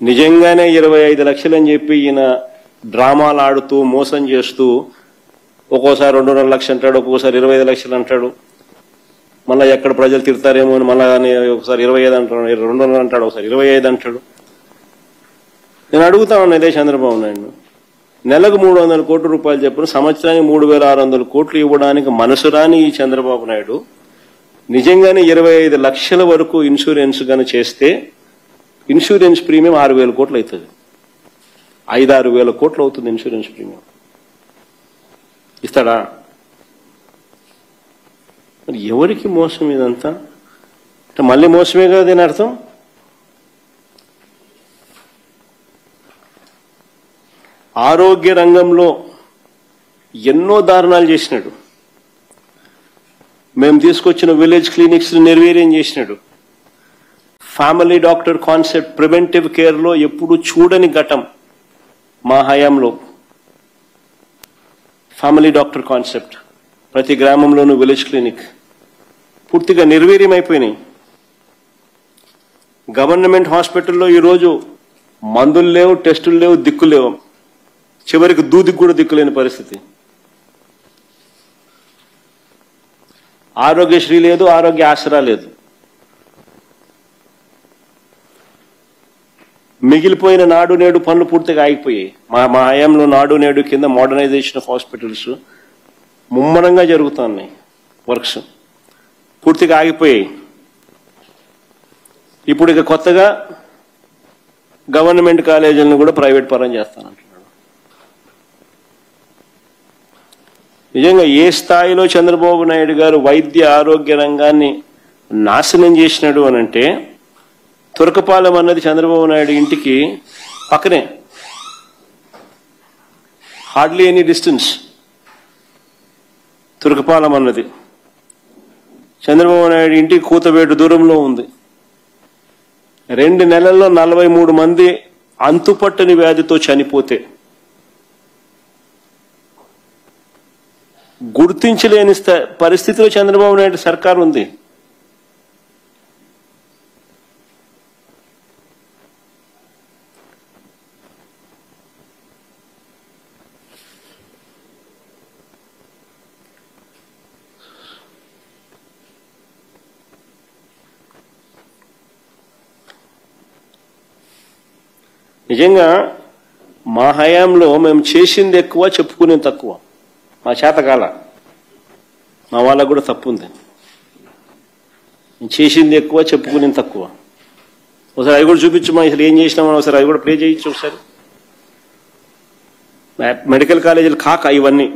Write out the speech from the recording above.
నిజంగానే 25 లక్షలు అని చెప్పి ఈయన డ్రామాలు ఆడుతూ మోసం చేస్తూ ఒక్కోసారి 2.5 లక్షలు అంటాడు, ఒక్కోసారి 25 లక్షలు అంటాడు. మళ్ళీ ఎక్కడ ప్రజలు తిడతారేమో అని మళ్ళీ ఒకసారి 25 అంటాడు, 200 అంటాడు, ఒకసారి 25 అంటాడు. నేను అడుగుతా ఉన్నా ఇదే చంద్రబాబు నాయుడు, నెలకు 300 కోట్ల రూపాయలు చెప్పిన సంవత్సరానికి 3600 కోట్లు ఇవ్వడానికి మనసు రాని ఈ చంద్రబాబు నాయుడు నిజంగానే 25 లక్షల వరకు ఇన్సూరెన్స్ గాని చేస్తే ఇన్సూరెన్స్ ప్రీమియం 6000 కోట్లు అవుతుంది. 5-6 వేల కోట్లు అవుతుంది ఇన్సూరెన్స్ ప్రీమియం. ఇస్తాడా? మరి ఎవరికి మోసం ఇదంతా? మళ్ళీ మోసమే కదా దీని అర్థం. ఆరోగ్య రంగంలో ఎన్నో దారుణాలు చేసినాడు. మేము తీసుకొచ్చిన విలేజ్ క్లినిక్స్ నిర్వీర్యం చేసినాడు. ఫ్యామిలీ డాక్టర్ కాన్సెప్ట్ ప్రివెంటివ్ కేర్లో ఎప్పుడు చూడని ఘటం మా హయాంలో. ఫ్యామిలీ డాక్టర్ కాన్సెప్ట్, ప్రతి గ్రామంలోనూ విలేజ్ క్లినిక్ పూర్తిగా నిర్వీర్యం అయిపోయినాయి. గవర్నమెంట్ హాస్పిటల్లో ఈరోజు మందులు లేవు, టెస్టులు లేవు, దిక్కు లేవు. చివరికి దూదికి కూడా దిక్కులేని పరిస్థితి. ఆరోగ్యశ్రీ లేదు, ఆరోగ్య ఆసరా లేదు. మిగిలిపోయిన నాడు నేడు పనులు పూర్తిగా ఆగిపోయాయి. మా హయాంలో నాడు నేడు కింద మోడర్నైజేషన్ ఆఫ్ హాస్పిటల్స్ ముమ్మరంగా జరుగుతున్నాయి. వర్క్స్ పూర్తిగా ఆగిపోయాయి. ఇప్పుడు ఇక కొత్తగా గవర్నమెంట్ కాలేజీలను కూడా ప్రైవేట్ పరం చేస్తానంటున్నాడు. నిజంగా ఏ స్థాయిలో చంద్రబాబు నాయుడు గారు వైద్య ఆరోగ్య రంగాన్ని నాశనం చేసినాడు అనంటే, తురకపాలెం అన్నది చంద్రబాబు నాయుడు ఇంటికి పక్కనే, హార్డ్లీ ఎనీ డిస్టెన్స్. తురకపాలెం అన్నది చంద్రబాబు నాయుడు ఇంటికి కూతవేటు దూరంలో ఉంది. 2 నెలల్లో 43 మంది అంతుపట్టని వ్యాధితో చనిపోతే గుర్తించలేని పరిస్థితిలో చంద్రబాబు నాయుడు సర్కారు ఉంది. నిజంగా మా హయాంలో మేము చేసింది ఎక్కువ, చెప్పుకునేది తక్కువ. మా చేతకాల, మా వాళ్ళకు కూడా తప్పు ఉంది. చేసింది ఎక్కువ, చెప్పుకునేది తక్కువ. ఒకసారి అవి కూడా చూపించమా, అసలు ఏం చేసినామని ఒకసారి అవి కూడా ప్లే చేయొచ్చు ఒకసారి. మెడికల్ కాలేజీలు కాక ఇవన్నీ